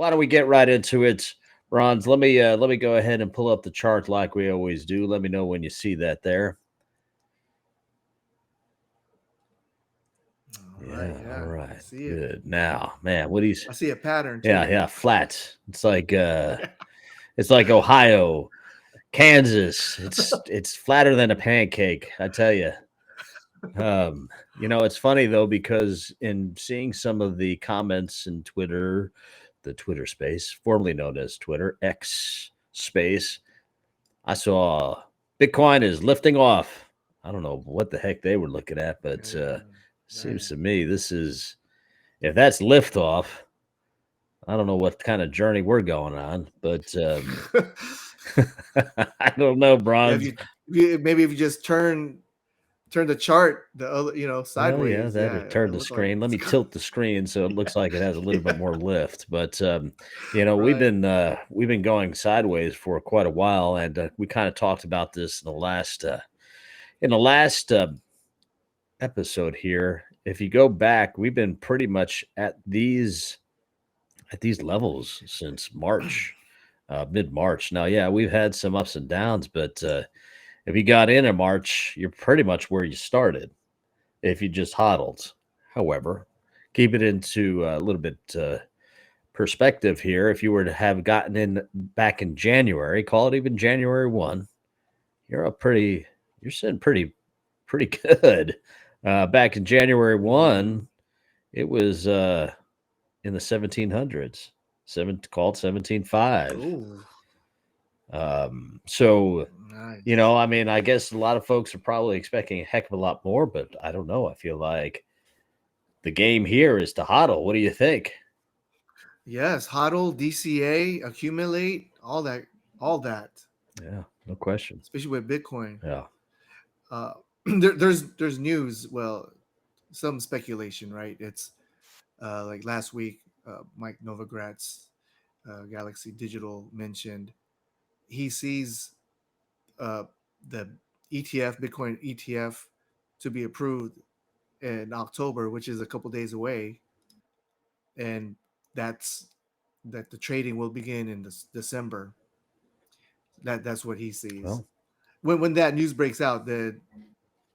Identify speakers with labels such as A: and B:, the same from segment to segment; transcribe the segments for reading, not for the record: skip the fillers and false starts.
A: why don't we get right into it, Bronze? Let me go ahead and pull up the chart like we always do. Let me know when you see that there.
B: All right,
A: Yeah, all
B: yeah, I
A: right.
B: see it.
A: Good. Now, man, what he's
B: I see a pattern
A: yeah,
B: too.
A: yeah, flat. It's like Ohio, Kansas. It's flatter than a pancake, I tell you. It's funny though because in seeing some of the comments in Twitter, the Twitter space, formerly known as Twitter, X space, I saw Bitcoin is lifting off. I don't know what the heck they were looking at, but seems
B: Right.
A: to me this is if that's liftoff, I don't know what kind of journey we're going on, but I don't know,
B: Yeah,
A: Bronze.
B: maybe if you just turn the chart the other,
A: Well, yeah,
B: sideways,
A: that
B: yeah,
A: or turn
B: it
A: the
B: look like
A: screen. Let
B: it's
A: me tilt the screen so it looks like it has a little bit
B: yeah,
A: more lift. But
B: right.
A: we've been going sideways for quite a while, and we kind of talked about this in the last episode here. If you go back, we've been pretty much at these levels since March, mid March. Now, yeah, we've had some ups and downs, but if you got in March, you're pretty much where you started if you just hodled. However, keep it into a little bit perspective here. If you were to have gotten in back in January, call it even January 1, you're a pretty, you're sitting pretty good. Back in January
B: Mm-hmm.
A: 1, it was in the 1700s, called 17.5.
B: Ooh,
A: So,
B: nice.
A: I mean, I guess a lot of folks are probably expecting a heck of a lot more, but I don't know. I feel like the game here is to hodl. What do you think?
B: Yes, hodl, DCA, accumulate, all that,
A: Yeah, no question.
B: especially with Bitcoin.
A: Yeah.
B: Uh, there's news. Well, some speculation, right? It's like last week, Mike Novogratz, Galaxy Digital mentioned he sees uh, the ETF, Bitcoin ETF, to be approved in October, which is a couple days away, and that's that the trading will begin in December. That's what he sees.
A: Well,
B: When that news breaks out, that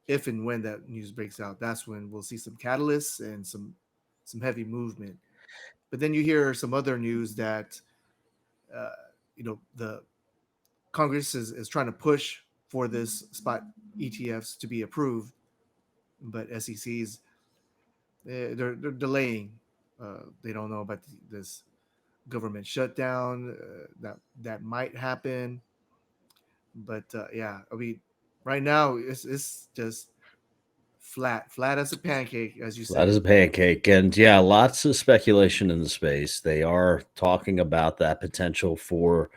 B: if and when that news breaks out, that's when we'll see some catalysts and some heavy movement. But then you hear some other news that uh, the Congress is trying to push for this spot ETFs to be approved, but SEC's they're delaying. They don't know about this government shutdown that might happen. But yeah, I mean, right now it's just flat as a pancake, as you
A: flat as
B: said.
A: a pancake. And yeah, lots of speculation in the space. They are talking about that potential for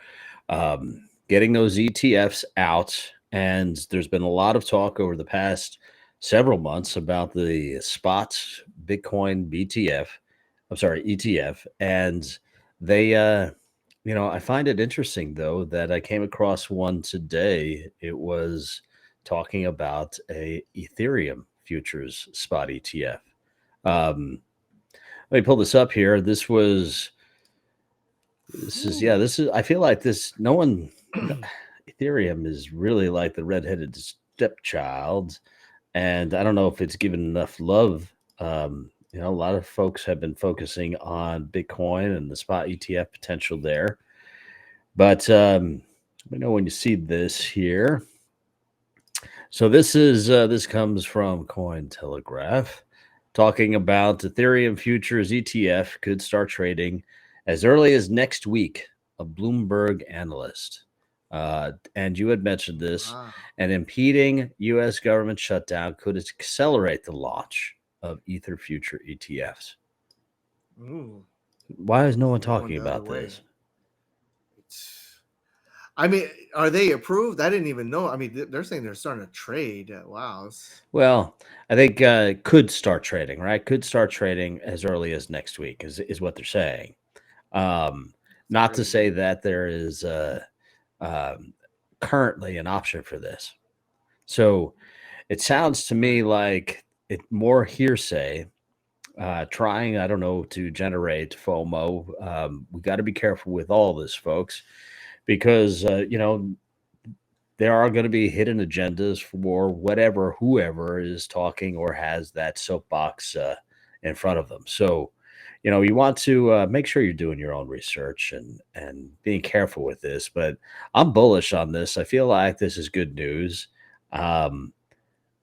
A: getting those ETFs out. And there's been a lot of talk over the past several months about the spot Bitcoin BTF. I'm sorry, ETF. And they, I find it interesting though that I came across one today. It was talking about a Ethereum futures spot ETF. Um, Let me pull this up here.
B: Ooh.
A: This is, I feel like this, no one, Ethereum is really like the redheaded stepchild. And I don't know if it's given enough love. A lot of folks have been focusing on Bitcoin and the spot ETF potential there. But let me know when you see this here. So this comes from Cointelegraph, talking about Ethereum futures ETF could start trading as early as next week. A Bloomberg analyst, and you had mentioned this.
B: Wow.
A: An impeding U.S. government shutdown could accelerate the launch of Ether future ETFs.
B: Ooh.
A: Why is no one
B: They're going
A: talking
B: the other
A: about
B: way.
A: this?
B: I mean, are they approved? I didn't even know. I mean, they're saying they're starting to trade. Wow.
A: Well, I think could start trading, right? Could start trading as early as next week is what they're saying. Um,
B: It's
A: Not to say
B: crazy.
A: that there is um, currently an option for this. So it sounds to me
B: Right.
A: like it more hearsay trying, I don't know, to generate FOMO. We got to be careful with all this, folks, because, there are going to be hidden agendas for whatever, whoever is talking or has that soapbox in front of them. So, you want to make sure you're doing your own research and being careful with this. But I'm bullish on this. I feel like this is good news. Um,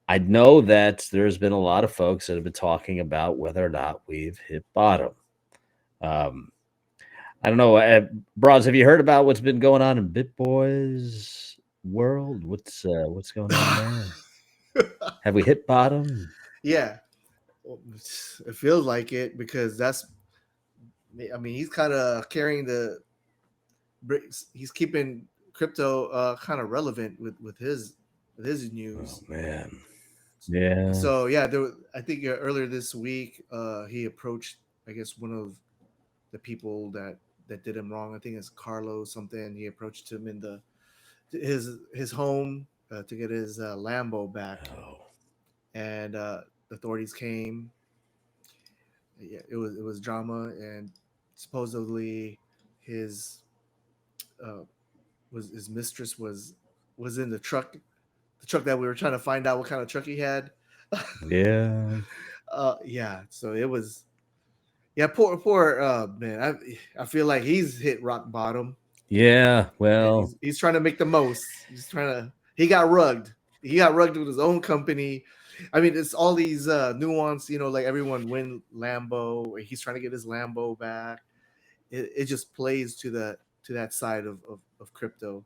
A: I know that there's been a lot of folks that have been talking about whether or not we've hit bottom. Um, I don't know, Bronze, have you heard about what's been going on in BitBoy's world? What's going on there? Have we hit bottom?
B: Yeah, well, it feels like it because that's. I mean, he's kind of carrying the. He's keeping crypto kind of relevant with his
A: Oh
B: news.
A: man, yeah,
B: So yeah, I think earlier this week, he approached, I guess, one of the people that did him wrong. I think it's Carlos something. He approached him in his home to get his Lambo back,
A: oh
B: and authorities came. Yeah, it was drama, and supposedly his uh, was his mistress was in the truck that we were trying to find out what kind of truck he had.
A: yeah,
B: Yeah, so it was. Yeah, poor man. I feel like he's hit rock bottom,
A: yeah.
B: and
A: Well,
B: he's trying to make the most. He's trying to. He got rugged. He got rugged with his own company. I mean, it's all these nuance. Like everyone win Lambo. Or he's trying to get his Lambo back. It just plays to that side of crypto.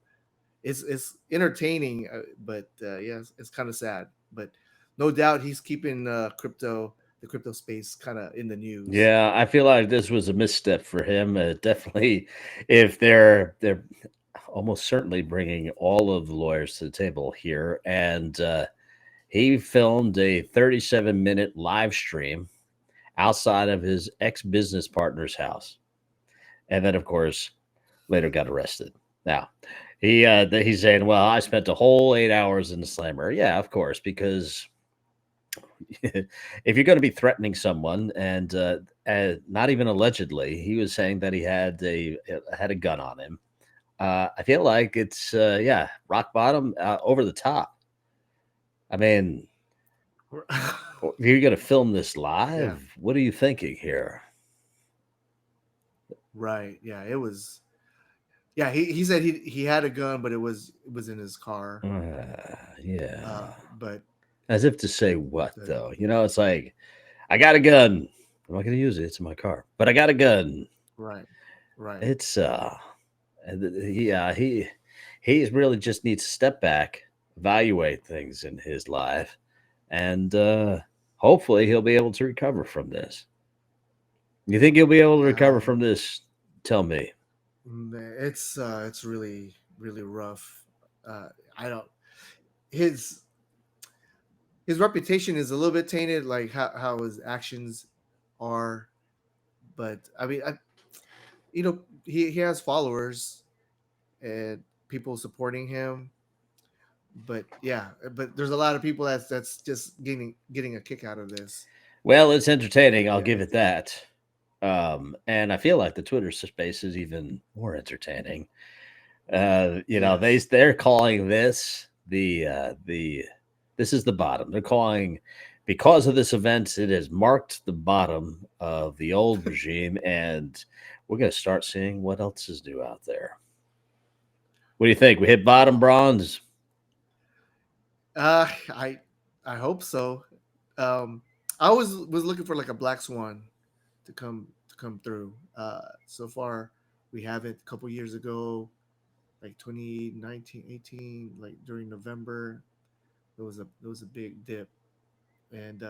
B: It's entertaining, but yeah, it's kind of sad. But no doubt he's keeping the crypto space kind of in the news.
A: yeah. I feel like this was a misstep for him. Definitely, if they're almost certainly bringing all of the lawyers to the table here, and he filmed a 37-minute live stream outside of his ex business partner's house, and then of course later got arrested. Now he's saying, "Well, I spent a whole 8 hours in the slammer." Yeah, of course, because if you're going to be threatening someone, and not even allegedly, he was saying that he had a gun on him. I feel like it's yeah, rock bottom, over the top. I mean, if you're going to film this
B: Yeah,
A: live, what are you thinking here?
B: right. Yeah, it was. Yeah, he said he had a gun, but it was in his car.
A: Yeah.
B: But
A: As if to say what,
B: the,
A: though? It's like, I got a gun. I'm not going to use it. It's in my car, but I got a gun.
B: right, right.
A: It's yeah, he's really just needs to step back, evaluate things in his life, and hopefully he'll be able to recover from this. You think he'll be able to recover from
B: Um,
A: this? Tell me.
B: it's really really rough. I don't his his reputation is a little bit tainted, like how his actions are. But I mean, he has followers and people supporting him. But yeah, but there's a lot of people that's just getting a kick out of this.
A: Well, it's entertaining. I'll
B: Yeah,
A: give it that. And I feel like the Twitter space is even more entertaining.
B: yes,
A: They're calling this the this is the bottom. They're calling, because of this event, it has marked the bottom of the old regime, and we're going to start seeing what else is new out there. What do you think? We hit bottom,
B: wow.
A: Bronze?
B: Uh, I I hope so. Um, I always was looking for like a black swan to come through. So far we haven't. A couple years ago, like 2019, 18, like during November, there was a big dip, and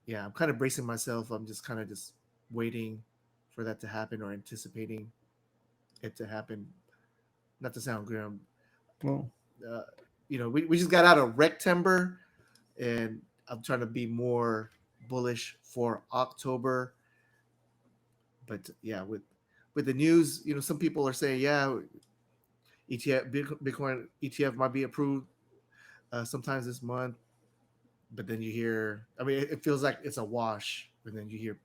B: yeah, I'm kind of bracing myself. I'm just kind of just waiting for that to happen or anticipating it to happen. Not to sound grim,
A: Well,
B: uh, we just got out of Rectember, and I'm trying to be more bullish for October. But yeah, with the news, some people are saying, yeah, ETF Bitcoin ETF might be approved sometimes this month. But then you hear, I mean, it feels like it's a wash. and then you hear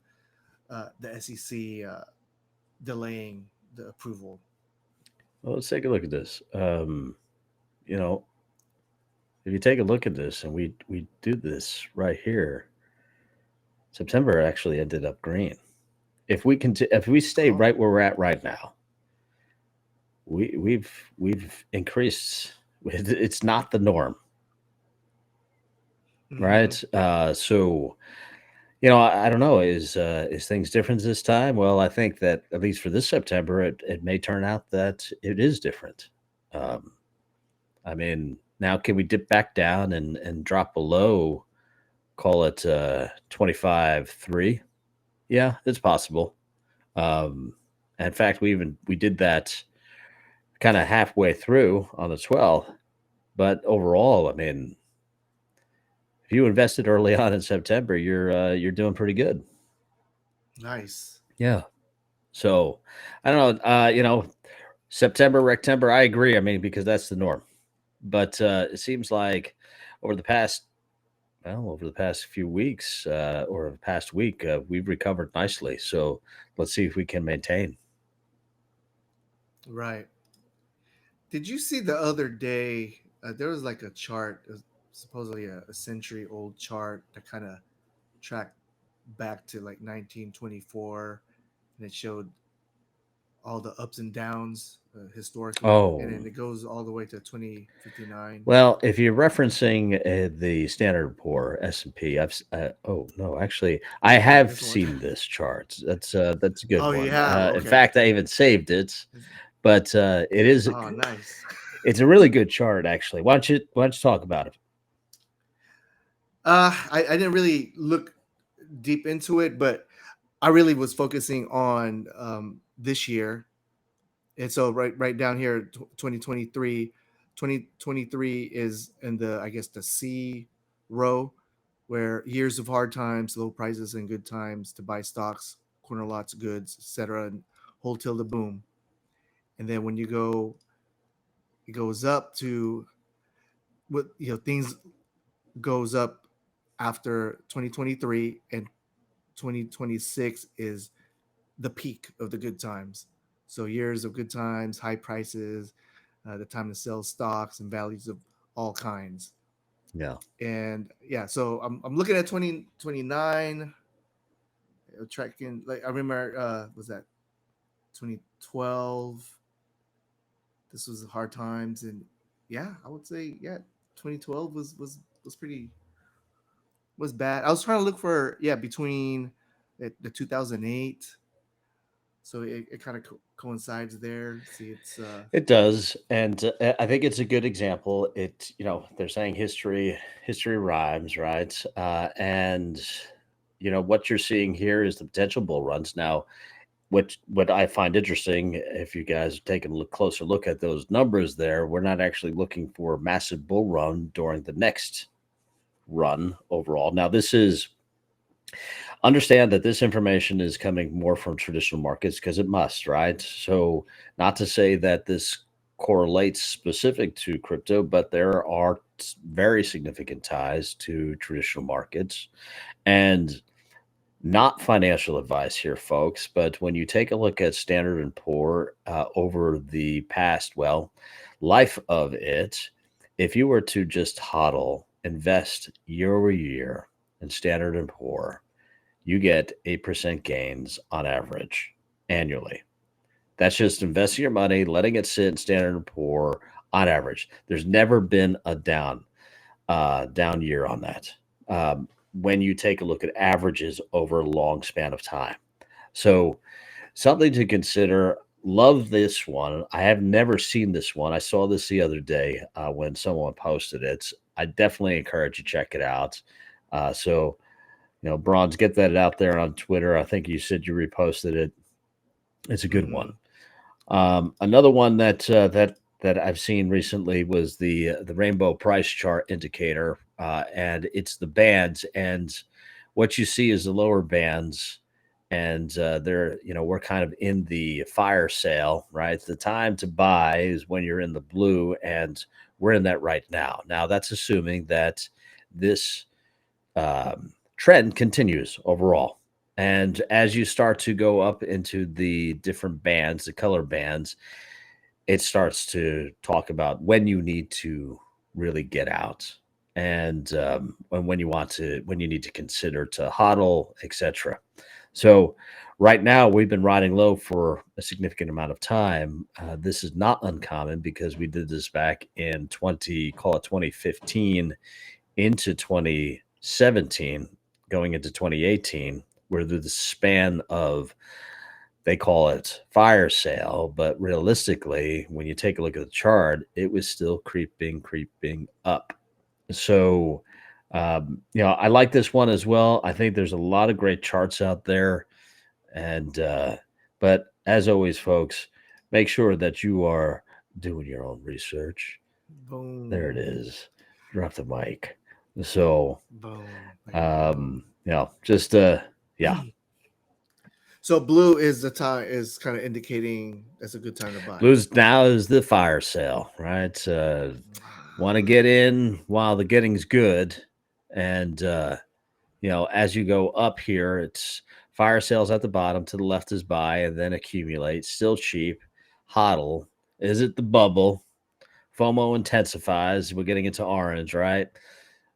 B: the SEC delaying the approval.
A: Well, let's take a look at this. You know, if you take a look at this, and we do this right here, September actually ended up green. If we stay
B: Oh,
A: right where we're at right now, we've increased. It's not the norm,
B: mm-hmm.
A: right? So I don't know. Is things different this time? Well, I think that at least for this September, it may turn out that it is different. Um, I mean, now can we dip back down and drop below? Call it 25.3. Yeah, it's possible. Um, in fact, we did that kind of halfway through on the 12th. But overall, I mean, if you invested early on in September, you're doing pretty good.
B: Nice.
A: Yeah. So I don't know. September, Rectember. I agree. I mean, because that's the norm. But it seems like over the past over the past few weeks or the past week, we've recovered nicely. So let's see if we can maintain.
B: Right. Did you see the other day? There was like a chart, supposedly a century old chart that kind of tracked back to like 1924, and it showed all the ups and downs historically, and
A: Oh,
B: then it goes all the way to 2059.
A: well, if you're referencing the Standard Poor S&P, oh no, actually, I have
B: This one.
A: seen this chart. That's a good
B: Oh, you
A: one.
B: have?
A: In
B: Okay.
A: fact, I even saved it, but
B: Oh, nice.
A: it's a really good chart actually. Why don't you talk about it?
B: I didn't really look deep into it, but I really was focusing on this year. And so right down here, 2023, 2023 is in the, I guess, the C row, where years of hard times, low prices, and good times to buy stocks, corner lots, goods, etc., and hold till the boom. And then when you go, it goes up to what things goes up after 2023, and 2026 is the peak of the good times. So years of good times, high prices, the time to sell stocks and values of all kinds.
A: Yeah.
B: And yeah, so I'm looking at 2029, tracking, like I remember, was that 2012? This was hard times, and yeah, I would say, yeah, 2012 was pretty, was bad. I was trying to look for, yeah, between the 2008, so it kind of coincides there. See, it's
A: It does, and I think it's a good example. They're saying history rhymes, right? And what you're seeing here is the potential bull runs. Now, what I find interesting, if you guys take a closer look at those numbers there, we're not actually looking for a massive bull run during the next run overall. Now, this is understand that this information is coming more from traditional markets because it must, right? So, not to say that this correlates specific to crypto, but there are very significant ties to traditional markets. And not financial advice here, folks, but when you take a look at Standard and Poor over the past, life of it, if you were to just hodl, invest year over year in Standard and Poor, you get 8% gains on average annually. That's just investing your money, letting it sit in Standard and Poor on average. There's never been a down year on that. When you take a look at averages over a long span of time. So something to consider. Love this one. I have never seen this one. I saw this the other day when someone posted it. I definitely encourage you to check it out. So Brawnz, get that out there on Twitter. I think you said you reposted it. It's a good
B: mm-hmm.
A: one. Another one that I've seen recently was the rainbow price chart indicator, and it's the bands. And what you see is the lower bands, and we're kind of in the fire sale, right? The time to buy is when you're in the blue, and we're in that right now. Now that's assuming that this trend continues overall. And as you start to go up into the different bands, the color bands, it starts to talk about when you need to really get out, and when when you need to consider to hodl, etc. So right now we've been riding low for a significant amount of time. This is not uncommon because we did this back in 2015 into 2017, going into 2018, where the span of, they call it fire sale, but realistically, when you take a look at the chart, it was still creeping up. So, I like this one as well. I think there's a lot of great charts out there. But as always, folks, make sure that you are doing your own research. There it
B: Boom.
A: is. Drop the mic. So,
B: Boom. Boom.
A: just, yeah.
B: So blue is the time is kind of indicating that's a good time to buy.
A: Blues now is the fire sale, right? Want to get in while the getting's good. And, as you go up here, it's fire sales at the bottom. To the left is buy and then accumulate. Still cheap. Hodl. Is it the bubble? FOMO intensifies. We're getting into orange, right?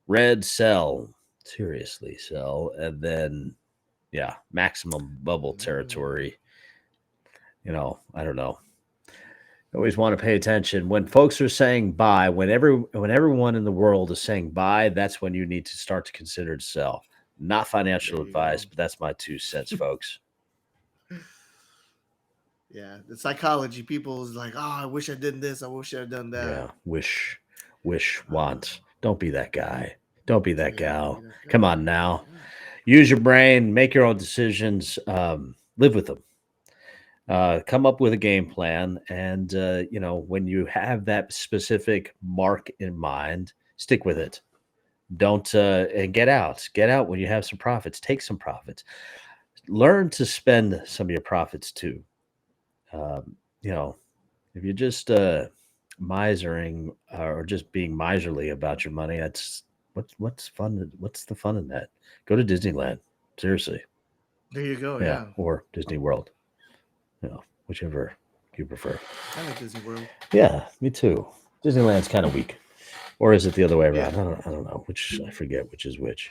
A: Red, sell. Seriously, sell. And then, maximum bubble territory. I don't know. Always want to pay attention when folks are saying buy. When everyone in the world is saying buy, that's when you need to start to consider to sell. Not financial advice, but that's my 2 cents, folks.
B: Yeah, the psychology. People is like, oh, I wish I did this. I wish I had done that.
A: Yeah, wish, want. Don't be that guy. Don't be that gal. Come on now. Use your brain. Make your own decisions. Live with them. Come up with a game plan, and when you have that specific mark in mind, stick with it. Don't and get out when you have some profits. Take some profits. Learn to spend some of your profits too. um, if you're just misering or just being miserly about your money, that's what's fun. What's the fun in that? Go to Disneyland, seriously.
B: There you go.
A: Yeah,
B: Yeah.
A: or Disney World, whichever you prefer.
B: I like Disney World.
A: Yeah, me too. Disneyland's kind of weak, or is it the other way
B: Yeah.
A: around? I don't know which. I forget which is which.